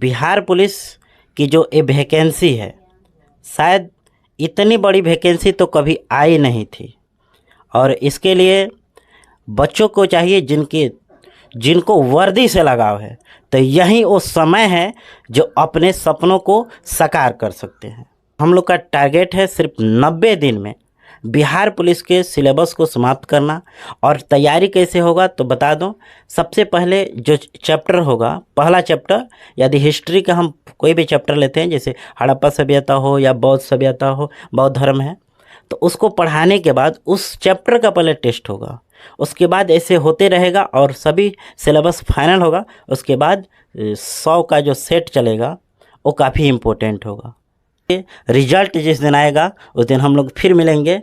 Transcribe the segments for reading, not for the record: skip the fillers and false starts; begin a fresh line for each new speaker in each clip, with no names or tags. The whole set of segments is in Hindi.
बिहार पुलिस की जो ये वैकेंसी है, शायद इतनी बड़ी वैकेंसी तो कभी आई नहीं थी। और इसके लिए बच्चों को चाहिए जिनको वर्दी से लगाव है, तो यही वो समय है जो अपने सपनों को साकार कर सकते हैं। हम लोग का टारगेट है सिर्फ 90 दिन में बिहार पुलिस के सिलेबस को समाप्त करना। और तैयारी कैसे होगा तो बता दूं, सबसे पहले जो चैप्टर होगा, पहला चैप्टर, यदि हिस्ट्री का हम कोई भी चैप्टर लेते हैं, जैसे हड़प्पा सभ्यता हो या बौद्ध सभ्यता हो, बौद्ध धर्म है, तो उसको पढ़ाने के बाद उस चैप्टर का पहले टेस्ट होगा। उसके बाद ऐसे होते रहेगा और सभी सिलेबस फाइनल होगा। उसके बाद 100 का जो सेट चलेगा वो काफ़ी इम्पोर्टेंट होगा। रिजल्ट जिस दिन आएगा उस दिन हम लोग फिर मिलेंगे।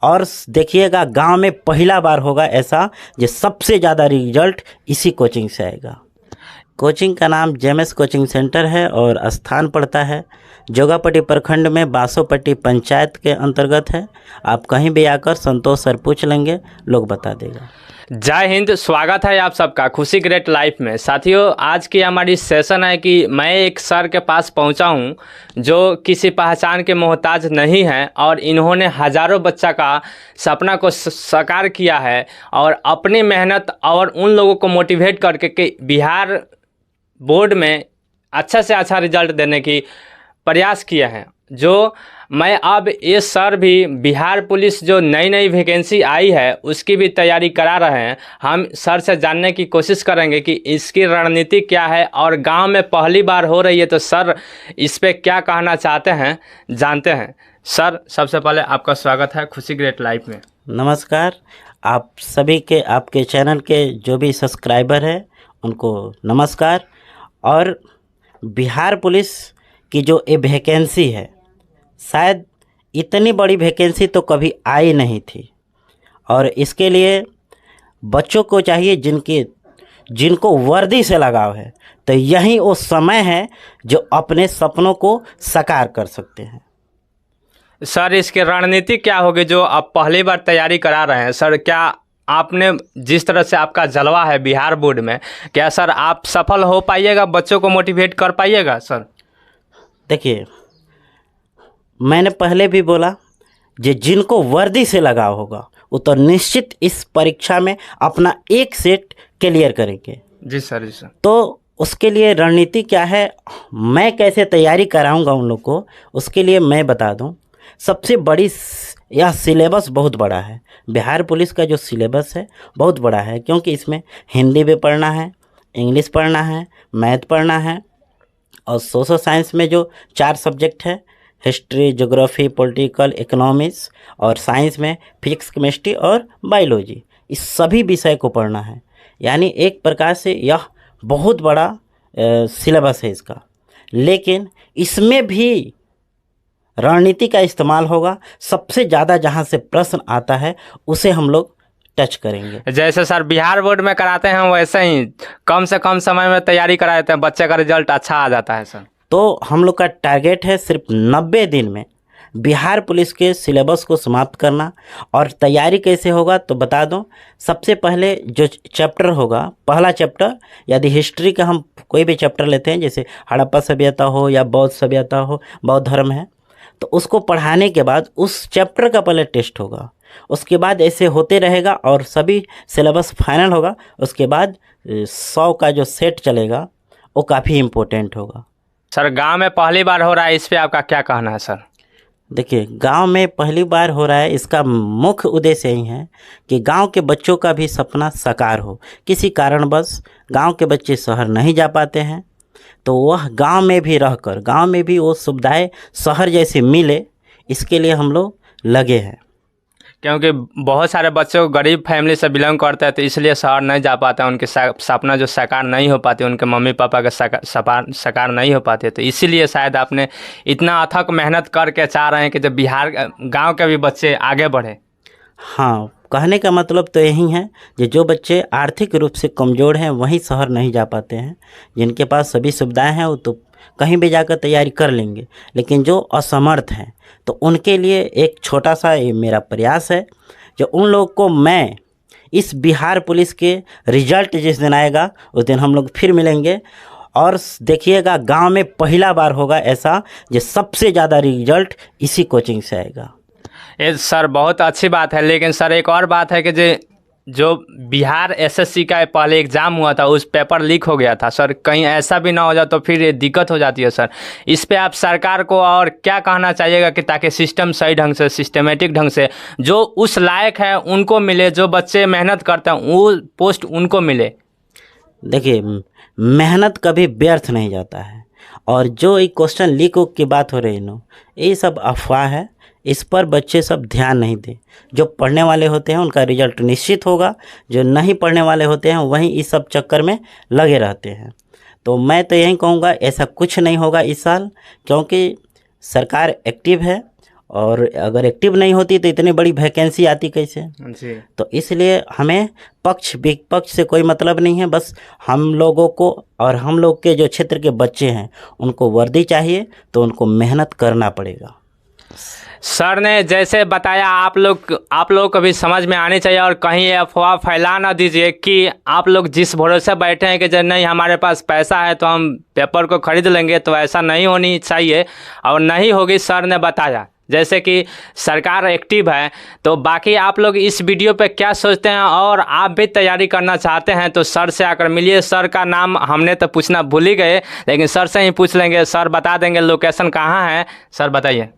और देखिएगा, गांव में पहला बार होगा ऐसा जो सबसे ज़्यादा रिजल्ट इसी कोचिंग से आएगा। कोचिंग का नाम जेएमएस कोचिंग सेंटर है और स्थान पड़ता है जोगापट्टी प्रखंड में, बासोपट्टी पंचायत के अंतर्गत है। आप कहीं भी आकर संतोष सर पूछ लेंगे, लोग बता देगा।
जय हिंद, स्वागत है आप सबका खुशी ग्रेट लाइफ में। साथियों, आज की हमारी सेशन है कि मैं एक सर के पास पहुंचा हूं जो किसी पहचान के मोहताज नहीं है और इन्होंने हज़ारों बच्चा का सपना को साकार किया है और अपनी मेहनत और उन लोगों को मोटिवेट करके कि बिहार बोर्ड में अच्छा से अच्छा रिजल्ट देने की प्रयास किया है। जो मैं अब ये सर भी बिहार पुलिस जो नई नई वैकेंसी आई है उसकी भी तैयारी करा रहे हैं। हम सर से जानने की कोशिश करेंगे कि इसकी रणनीति क्या है और गांव में पहली बार हो रही है तो सर इस पे क्या कहना चाहते हैं, जानते हैं। सर, सबसे पहले आपका स्वागत है खुशी ग्रेट लाइफ में।
नमस्कार। आप सभी के, आपके चैनल के जो भी सब्सक्राइबर हैं उनको नमस्कार। और बिहार पुलिस की जो ये वैकेंसी है, शायद इतनी बड़ी वैकेंसी तो कभी आई नहीं थी। और इसके लिए बच्चों को चाहिए जिनको वर्दी से लगाव है, तो यही वो समय है जो अपने सपनों को साकार कर सकते हैं।
सर, इसकी रणनीति क्या होगी जो आप पहली बार तैयारी करा रहे हैं? सर, क्या आपने जिस तरह से आपका जलवा है बिहार बोर्ड में, क्या सर आप सफल हो पाइएगा, बच्चों को मोटिवेट कर पाइएगा? सर
देखिए, मैंने पहले भी बोला, जिनको वर्दी से लगाव होगा वो तो निश्चित इस परीक्षा में अपना एक सेट क्लियर करेंगे।
जी सर, जी सर।
तो उसके लिए रणनीति क्या है, मैं कैसे तैयारी कराऊंगा उन लोग को, उसके लिए मैं बता दूं। सबसे बड़ी यह सिलेबस बहुत बड़ा है। बिहार पुलिस का जो सिलेबस है बहुत बड़ा है, क्योंकि इसमें हिंदी भी पढ़ना है, इंग्लिश पढ़ना है, मैथ पढ़ना है, और सोशल साइंस में जो 4 सब्जेक्ट है, हिस्ट्री, ज्योग्राफी, पॉलिटिकल, इकोनॉमिक्स, और साइंस में फिजिक्स, केमिस्ट्री और बायोलॉजी, इस सभी विषय को पढ़ना है। यानी एक प्रकार से यह बहुत बड़ा सिलेबस है इसका। लेकिन इसमें भी रणनीति का इस्तेमाल होगा। सबसे ज़्यादा जहाँ से प्रश्न आता है उसे हम लोग टच करेंगे।
जैसे सर बिहार बोर्ड में कराते हैं वैसे ही कम से कम समय में तैयारी करा देते हैं, बच्चे का रिजल्ट अच्छा आ जाता है। सर, तो
हम लोग का टारगेट है सिर्फ 90 दिन में बिहार पुलिस के सिलेबस को समाप्त करना। और तैयारी कैसे होगा तो बता दूं, सबसे पहले जो चैप्टर होगा, पहला चैप्टर, यदि हिस्ट्री का हम कोई भी चैप्टर लेते हैं, जैसे हड़प्पा सभ्यता हो या बौद्ध सभ्यता हो, बौद्ध धर्म है, तो उसको पढ़ाने के बाद उस चैप्टर का पहले टेस्ट होगा। उसके बाद ऐसे होते रहेगा और सभी सिलेबस फाइनल होगा। उसके बाद 100 का जो सेट चलेगा वो काफ़ी इम्पोर्टेंट होगा।
सर, गांव में पहली बार हो रहा है, इस पे आपका क्या कहना है? सर
देखिए, गांव में पहली बार हो रहा है, इसका मुख्य उद्देश्य यही है कि गांव के बच्चों का भी सपना साकार हो। किसी कारणवश गांव के बच्चे शहर नहीं जा पाते हैं, तो वह गांव में भी रहकर गांव में भी वो सुविधाएं शहर जैसे मिले, इसके लिए हम लोग लगे हैं।
क्योंकि बहुत सारे बच्चे गरीब फैमिली से बिलोंग करते हैं, तो इसलिए शहर नहीं जा पाते हैं, उनके सपना जो साकार नहीं हो पाते, उनके मम्मी पापा का साकार नहीं हो पाते। तो इसीलिए शायद आपने इतना अथक मेहनत करके चाह रहे हैं कि जब बिहार गांव के भी बच्चे आगे बढ़े।
हाँ, कहने का मतलब तो यही है कि जो बच्चे आर्थिक रूप से कमज़ोर हैं वहीं शहर नहीं जा पाते हैं। जिनके पास सभी सुविधाएं हैं वो तो कहीं भी जाकर तैयारी कर लेंगे, लेकिन जो असमर्थ हैं तो उनके लिए एक छोटा सा ये मेरा प्रयास है, जो उन लोग को मैं इस बिहार पुलिस के रिजल्ट जिस दिन आएगा उस दिन हम लोग फिर मिलेंगे। और देखिएगा गांव में पहला बार होगा ऐसा जो सबसे ज़्यादा रिजल्ट इसी कोचिंग से आएगा।
ये सर बहुत अच्छी बात है, लेकिन सर एक और बात है कि जो बिहार एसएससी का पहले एग्ज़ाम हुआ था उस पेपर लीक हो गया था सर, कहीं ऐसा भी ना हो जाए तो फिर ये दिक्कत हो जाती है सर। इस पे आप सरकार को और क्या कहना चाहिएगा कि ताकि सिस्टम सही ढंग से, सिस्टमेटिक ढंग से जो उस लायक है उनको मिले, जो बच्चे मेहनत करते हैं वो पोस्ट उनको मिले।
देखिए, मेहनत कभी व्यर्थ नहीं जाता है, और जो एक क्वेश्चन लीक की बात हो रही है ना, ये सब अफवाह है, इस पर बच्चे सब ध्यान नहीं दें। जो पढ़ने वाले होते हैं उनका रिजल्ट निश्चित होगा, जो नहीं पढ़ने वाले होते हैं वहीं इस सब चक्कर में लगे रहते हैं। तो मैं तो यही कहूँगा ऐसा कुछ नहीं होगा इस साल, क्योंकि सरकार एक्टिव है, और अगर एक्टिव नहीं होती तो इतनी बड़ी वैकेंसी आती कैसे
जी।
तो इसलिए हमें पक्ष विपक्ष से कोई मतलब नहीं है, बस हम लोगों को और हम लोग के जो क्षेत्र के बच्चे हैं उनको वर्दी चाहिए, तो उनको मेहनत करना पड़ेगा।
सर ने जैसे बताया आप लोग को भी समझ में आनी चाहिए, और कहीं अफवाह फैला ना दीजिए कि आप लोग जिस भरोसे बैठे हैं कि जब नहीं हमारे पास पैसा है तो हम पेपर को खरीद लेंगे, तो ऐसा नहीं होनी चाहिए और नहीं होगी। सर ने बताया जैसे कि सरकार एक्टिव है, तो बाकी आप लोग इस वीडियो पे क्या सोचते हैं और आप भी तैयारी करना चाहते हैं तो सर से आकर मिलिए। सर का नाम हमने तो पूछना भूल ही गए, लेकिन सर से ही पूछ लेंगे, सर बता देंगे लोकेशन कहाँ है। सर बताइए।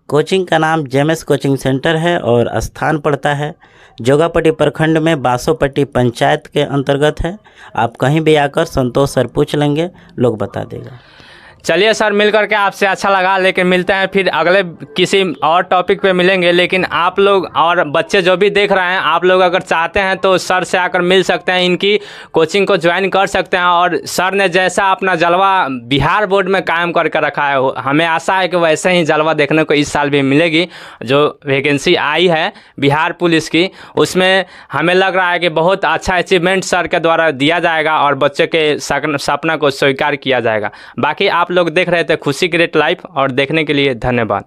कोचिंग का नाम जेएमएस कोचिंग सेंटर है और स्थान पड़ता है जोगापट्टी प्रखंड में बासोपट्टी पंचायत के अंतर्गत है। आप कहीं भी आकर संतोष सर पूछ लेंगे, लोग बता देगा।
चलिए सर, मिल करके आपसे अच्छा लगा, लेकिन मिलते हैं फिर अगले किसी और टॉपिक पे मिलेंगे। लेकिन आप लोग और बच्चे जो भी देख रहे हैं, आप लोग अगर चाहते हैं तो सर से आकर मिल सकते हैं, इनकी कोचिंग को ज्वाइन कर सकते हैं। और सर ने जैसा अपना जलवा बिहार बोर्ड में कायम करके रखा है, हमें आशा है कि वैसे ही जलवा देखने को इस साल भी मिलेगी। जो वैकेंसी आई है बिहार पुलिस की, उसमें हमें लग रहा है कि बहुत अच्छा अचीवमेंट सर के द्वारा दिया जाएगा और बच्चे के सपना को स्वीकार किया जाएगा। बाकी आप लोग देख रहे थे खुशी ग्रेट लाइफ, और देखने के लिए धन्यवाद।